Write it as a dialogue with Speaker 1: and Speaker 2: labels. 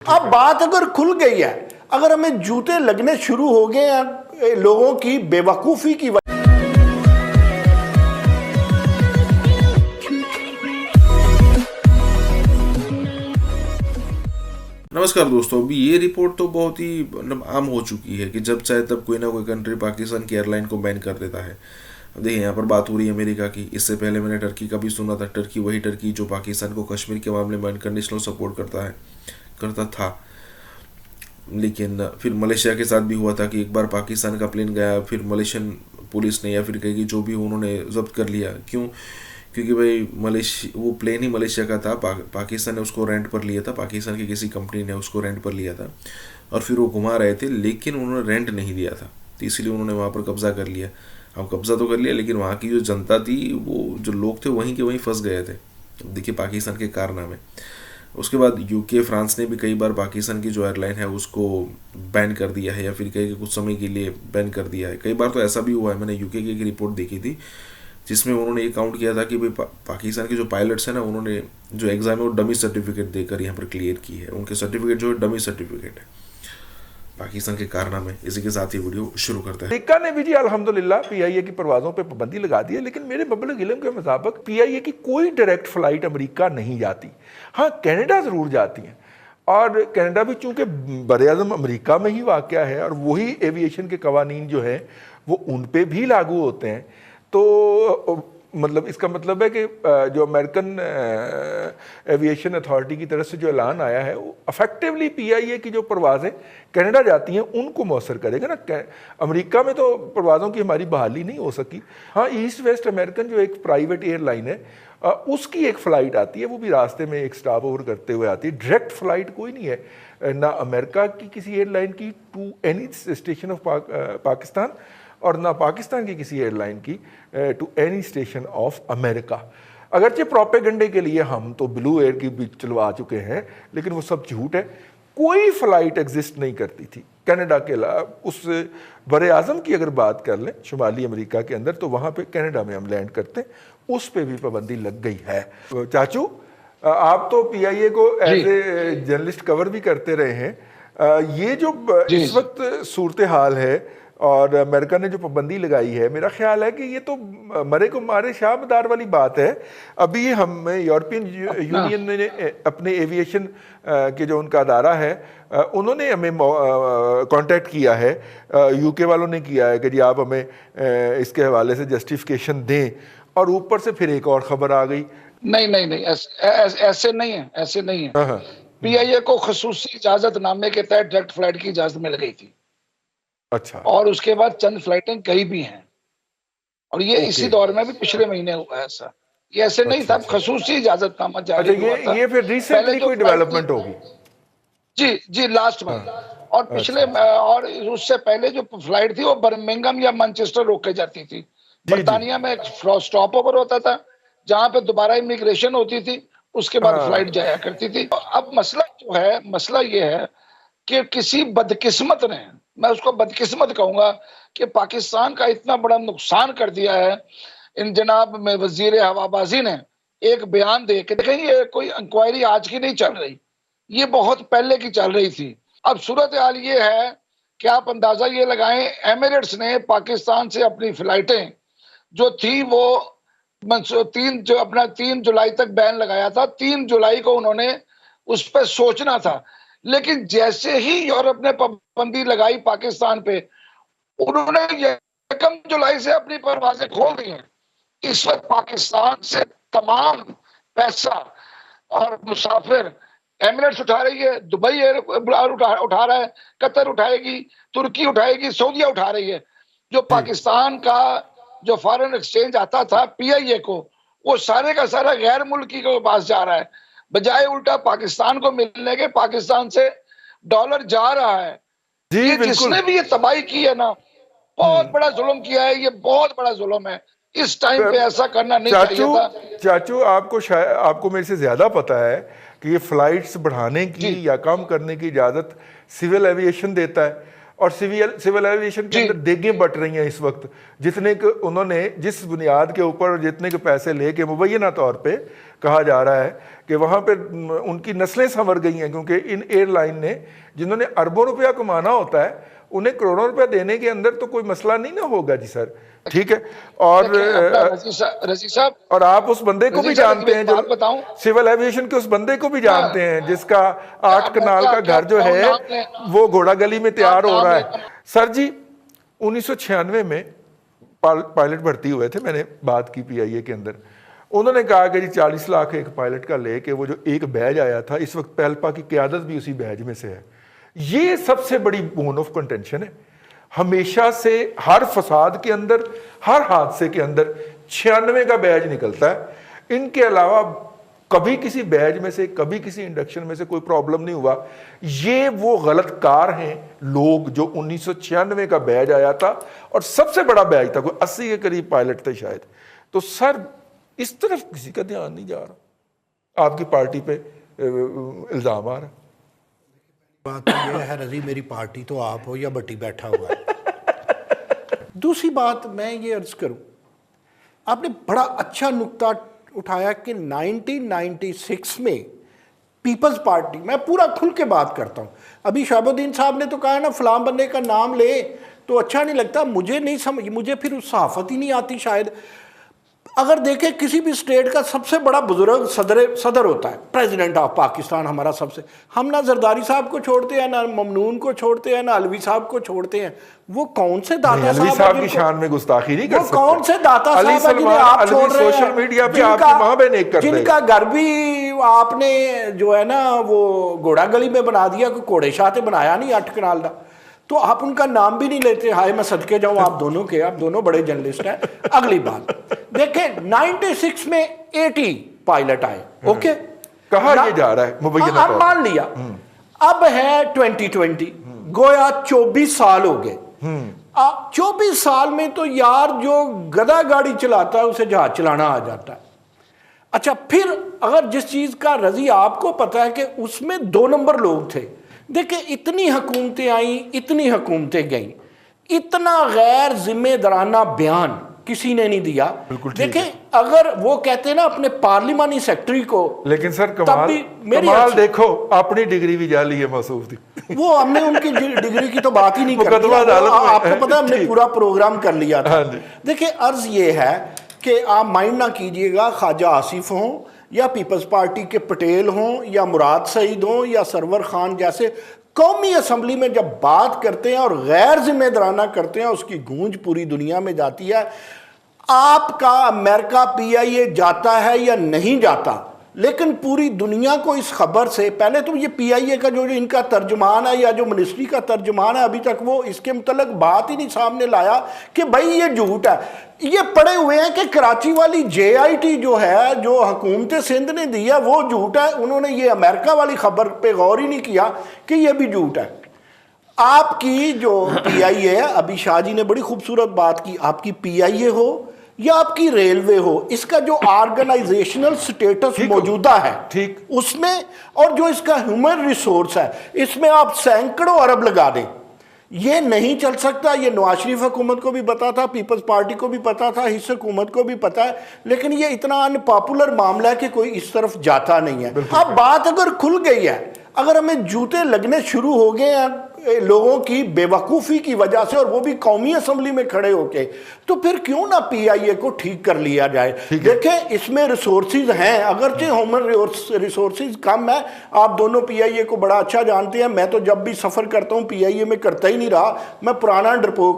Speaker 1: अब बात अगर खुल गई है, अगर हमें जूते लगने शुरू हो गए हैं लोगों की बेवकूफ़ी की वजह।
Speaker 2: नमस्कार दोस्तों, अभी ये रिपोर्ट तो बहुत ही आम हो चुकी है कि जब चाहे तब कोई ना कोई कंट्री पाकिस्तान की एयरलाइन को बैन कर देता है। देखिए, यहाँ पर बात हो रही है अमेरिका की। इससे पहले मैंने टर्की का भी सुना था। टर्की, वही टर्की जो पाकिस्तान को कश्मीर के मामले में अनकंडीशनल सपोर्ट करता था। लेकिन फिर मलेशिया के साथ भी हुआ था कि एक बार पाकिस्तान का प्लेन गया, फिर मलेशियन पुलिस ने या फिर कहेगी जो भी उन्होंने जब्त कर लिया। क्यों? क्योंकि भाई वो प्लेन ही मलेशिया का था। पाकिस्तान ने उसको रेंट पर लिया था, पाकिस्तान की किसी कंपनी ने उसको रेंट पर लिया था और फिर वो घुमा रहे थे, लेकिन उन्होंने रेंट नहीं दिया था, तो इसलिए उन्होंने वहाँ पर कब्जा कर लिया। अब कब्जा तो कर लिया, लेकिन वहाँ की जो जनता थी, वो जो लोग थे वहीं के वहीं फंस गए थे। देखिए, पाकिस्तान के कारनामे। उसके बाद यूके, फ्रांस ने भी कई बार पाकिस्तान की जो एयरलाइन है उसको बैन कर दिया है या फिर कहीं कुछ समय के लिए बैन कर दिया है। कई बार तो ऐसा भी हुआ है, मैंने यूके की एक रिपोर्ट देखी थी जिसमें उन्होंने ये काउंट किया था कि भाई पाकिस्तान के जो पायलट्स हैं ना, उन्होंने जो एग्ज़ाम है वो डमी सर्टिफिकेट देकर यहाँ पर क्लियर की है। उनके सर्टिफिकेट जो है डमी सर्टिफिकेट है। पाकिस्तान के कारनामे। इसी के साथ ही वीडियो शुरू करते हैं।
Speaker 3: अमेरिका ने भी जी अल्हम्दुलिल्लाह पीआईए की परवाज़ों पे पाबंदी लगा दी है, लेकिन मेरे मबलग इल्म के मुताबिक पीआईए की कोई डायरेक्ट फ़्लाइट अमेरिका नहीं जाती। हाँ, कनाडा ज़रूर जाती हैं, और कनाडा भी चूँकि बर-ए-आज़म अमेरिका में ही वाक़या है और वही एविएशन के कवानीन जो हैं वो उन पर भी लागू होते हैं। तो मतलब इसका मतलब है कि जो अमेरिकन एविएशन अथॉरिटी की तरफ से जो ऐलान आया है वो अफेक्टिवली पीआईए की जो परवाज़ें कनाडा जाती हैं उनको मौसर करेगा ना। अमेरिका में तो परवाज़ों की हमारी बहाली नहीं हो सकी। हाँ, ईस्ट वेस्ट अमेरिकन जो एक प्राइवेट एयरलाइन है उसकी एक फ़्लाइट आती है, वो भी रास्ते में एक स्टॉप ओवर करते हुए आती है। डायरेक्ट फ़्लाइट कोई नहीं है ना अमेरिका की किसी एयरलाइन की to any station of Pakistan, और ना पाकिस्तान की किसी एयरलाइन की to any station of America. अगरचे प्रोपेगेंडे के लिए हम तो ब्लू एयर की भी चलवा चुके हैं, लेकिन वो सब झूठ है। कोई फ़्लाइट एग्जिस्ट नहीं करती थी कनाडा के अलावा। उस बर-ए-आज़म की अगर बात कर लें शुमाली अमेरिका के अंदर, तो वहाँ पे कनाडा में हम लैंड करते हैं, उस पर भी पाबंदी लग गई है। चाचू, आप तो पीआईए को एज ए जर्नलिस्ट कवर भी करते रहे हैं। ये जो इस वक्त सूरत हाल है और अमेरिका ने जो पाबंदी लगाई है, मेरा ख्याल है कि ये तो मरे को मारे शाह मदार वाली बात है। अभी हम यूरोपियन यूनियन ने अपने एविएशन के जो उनका अदारा है उन्होंने हमें कांटेक्ट किया है, यूके वालों ने किया है कि जी आप हमें इसके हवाले से जस्टिफिकेशन दें, और ऊपर से फिर एक और खबर आ गई।
Speaker 4: नहीं, ऐसे नहीं है। पीआईए को खसूसी इजाजतनामे के तहत डायरेक्ट फ्लाइट की इजाजत मिल गई थी।
Speaker 3: अच्छा।
Speaker 4: और उसके बाद चंद फ्लाइटें कई भी हैं, और ये इसी दौर में भी पिछले महीने हुआ है ऐसा। ये ऐसे नहीं था, खसूसी इजाजतनामा जारी हुआ था।
Speaker 3: ये फिर रिसेंटली कोई डेवलपमेंट होगी?
Speaker 4: जी, लास्ट में। और पिछले और उससे पहले जो फ्लाइट थी वो बर्मिंघम या मैनचेस्टर रोक के जाती थी। बर्तानिया में एक स्टॉप ओवर होता था जहां पे दोबारा इमिग्रेशन होती थी, उसके बाद फ्लाइट जाया करती थी। अब मसला ये है कि किसी बदकिस्मत ने, मैं उसको बदकिस्मत कहूंगा, कि पाकिस्तान का इतना बड़ा नुकसान कर दिया है। इन जनाब में वजीर हवाबाजी ने एक बयान दे के, देखें ये कोई इंक्वायरी आज की नहीं चल रही, ये बहुत पहले की चल रही थी। अब सूरत हाल ये है कि आप अंदाजा ये लगाएं, एमिरेट्स ने पाकिस्तान से अपनी फ्लाइटें जो थी वो 3 जुलाई तक बैन लगाया था। 3 जुलाई को उन्होंने उस पर सोचना था, लेकिन जैसे ही यूरोप ने पाबंदी लगाई पाकिस्तान पे, उन्होंने 1 जुलाई से अपनी परवाजें खोल दी हैं। इस वक्त पाकिस्तान से तमाम पैसा और मुसाफिर एमिरेट्स उठा रही है, दुबई एयर उठा रहा है, कतर उठाएगी, तुर्की उठाएगी, सऊदीया उठा रही है। जो पाकिस्तान का जो फॉरेन एक्सचेंज आता था पीआईए को, वो सारे का सारा गैर मुल्की के पास जा रहा है, बजाय उल्टा पाकिस्तान को मिलने के पाकिस्तान से डॉलर जा रहा है। ये जिसने भी ये तबाही की है ना, बहुत बड़ा जुल्म किया है, ये बहुत बड़ा जुल्म है। इस टाइम पे ऐसा करना नहीं चाहिए था।
Speaker 3: चाचू, आपको मेरे से ज्यादा पता है कि ये फ्लाइट्स बढ़ाने की या कम करने की इजाजत सिविल एविएशन देता है। और सिविल एविएशन के अंदर देगें बट रही हैं इस वक्त, जितने के उन्होंने जिस बुनियाद के ऊपर जितने के पैसे लेके मुबैना तौर पे कहा जा रहा है कि वहाँ पे उनकी नस्लें संवर गई हैं, क्योंकि इन एयरलाइन ने जिन्होंने अरबों रुपया कमाना होता है उन्हें करोड़ों रुपया देने के अंदर तो कोई मसला नहीं ना होगा जी सर, ठीक है। और
Speaker 4: रज़ी साहब,
Speaker 3: और आप उस बंदे को भी जानते हैं जो
Speaker 4: बताऊं,
Speaker 3: सिविल एविएशन के उस बंदे को भी जानते हैं जिसका 8 कनाल का घर जो है वो घोड़ा गली में तैयार हो रहा है। सर जी 1996 में पायलट भर्ती हुए थे, मैंने बात की PIA के अंदर, उन्होंने कहा कि जी 40 लाख एक पायलट का लेके वो जो एक बैच आया था, इस वक्त पहलपा की क्यादत भी उसी बैच में से है। ये सबसे बड़ी बोन ऑफ कंटेंशन है। हमेशा से हर फसाद के अंदर, हर हादसे के अंदर 96 का बैच निकलता है। इनके अलावा कभी किसी बैच में से, कभी किसी इंडक्शन में से कोई प्रॉब्लम नहीं हुआ। ये वो गलत कार हैं लोग जो 1996 का बैच आया था और सबसे बड़ा बैच था, कोई 80 के करीब पायलट थे शायद। तो सर इस तरफ किसी का ध्यान नहीं जा रहा, आपकी पार्टी पे इल्जाम आ रहा।
Speaker 1: बात तो यह है रजी, मेरी पार्टी तो आप हो या बट्टी बैठा हुआ है। दूसरी बात मैं ये अर्ज करूं, आपने बड़ा अच्छा नुक्ता उठाया कि 1996 में पीपल्स पार्टी, मैं पूरा खुल के बात करता हूं, अभी शहाबुद्दीन साहब ने तो कहा ना फलां बंदे का नाम ले तो अच्छा नहीं लगता, मुझे नहीं समझ, मुझे फिर सहाफत ही नहीं आती शायद। अगर देखें किसी भी स्टेट का सबसे बड़ा बुजुर्ग सदर होता है, प्रेसिडेंट ऑफ पाकिस्तान हमारा सबसे, हम ना जरदारी साहब को छोड़ते हैं, ना ममनून को छोड़ते हैं, ना अलवी साहब को छोड़ते हैं। वो कौन से दाता
Speaker 3: साहब की शान में गुस्ताखी नहीं कर सकते।
Speaker 1: कौन से दाता साहब हैं जिन्हें आप छोड़ रहे हैं,
Speaker 3: सोशल मीडिया पे आपकी मां बहन एक करते हैं,
Speaker 1: जिनका घर भी आपने जो है ना वो घोड़ा गली में बना दिया, कोई घोड़े शाह से बनाया नहीं 8 कनाल का, तो आप उनका नाम भी नहीं लेते। हाय मैं सदके जाऊं आप दोनों के, आप दोनों बड़े जर्नलिस्ट हैं। अगली बात देखें, 96 में 80 पायलट आए, ओके,
Speaker 3: कहा ये जा रहा है मुबैना
Speaker 1: अब मान लिया, अब है 2020, गोया 24 साल हो गए। 24 साल में तो यार जो गधा गाड़ी चलाता है उसे जहाज चलाना आ जाता है। अच्छा, फिर अगर जिस चीज का रजी आपको पता है कि उसमें 2 नंबर लोग थे, देखिए इतनी हुकूमतें आई, इतनी हुकूमतें गईं, इतना गैर जिम्मेदाराना बयान किसी ने नहीं दिया। देखिए अगर वो कहते हैं ना अपने पार्लिमानी सेक्रेटरी को,
Speaker 3: लेकिन सर कमाल देखो अपनी डिग्री भी जाली है मसूफ दी।
Speaker 1: वो हमने उनकी डिग्री की तो बात ही नहीं कर, आपको पता है हमने पूरा प्रोग्राम कर लिया था। देखिए अर्ज ये है कि आप माइंड ना कीजिएगा, ख्वाजा आसिफ हों या पीपल्स पार्टी के पटेल हों या मुराद सईद हों या सरवर खान जैसे कौमी असम्बली में जब बात करते हैं और गैर जिम्मेदाराना करते हैं, उसकी गूंज पूरी दुनिया में जाती है। आपका अमेरिका PIA जाता है या नहीं जाता, लेकिन पूरी दुनिया को इस खबर से, पहले तो ये PIA का जो इनका तर्जुमान है या जो मिनिस्ट्री का तर्जुमान है, अभी तक वो इसके मुतल्लिक बात ही नहीं सामने लाया कि भाई ये झूठ है। ये पड़े हुए हैं कि कराची वाली JIT जो है, जो हुकूमत सिंध ने दी है, वो झूठ है। उन्होंने ये अमेरिका वाली खबर पे गौर ही नहीं किया कि ये भी झूठ है। आपकी जो PIA है, अभी शाह जी ने बड़ी खूबसूरत बात की, आपकी PIA हो या आपकी रेलवे हो, इसका जो ऑर्गेनाइजेशनल स्टेटस मौजूदा है ठीक उसमें, और जो इसका ह्यूमन रिसोर्स है, इसमें आप सैकड़ों अरब लगा दें, ये नहीं चल सकता। ये नवाज शरीफ हुकूमत को भी पता था, पीपल्स पार्टी को भी पता था, इस हुकूमत को भी पता है, लेकिन ये इतना अनपॉपुलर मामला है कि कोई इस तरफ जाता नहीं है। अब बात अगर खुल गई है, अगर हमें जूते लगने शुरू हो गए हैं लोगों की बेवकूफ़ी की वजह से, और वो भी कौमी असम्बली में खड़े होके, तो फिर क्यों ना PIA को ठीक कर लिया जाए। देखें इसमें रिसोर्सेज हैं, अगरचे ह्यूमन रिसोर्सेज कम है। आप दोनों PIA को बड़ा अच्छा जानते हैं, मैं तो जब भी सफ़र करता हूँ PIA में करता ही नहीं रहा, मैं पुराना डरपोक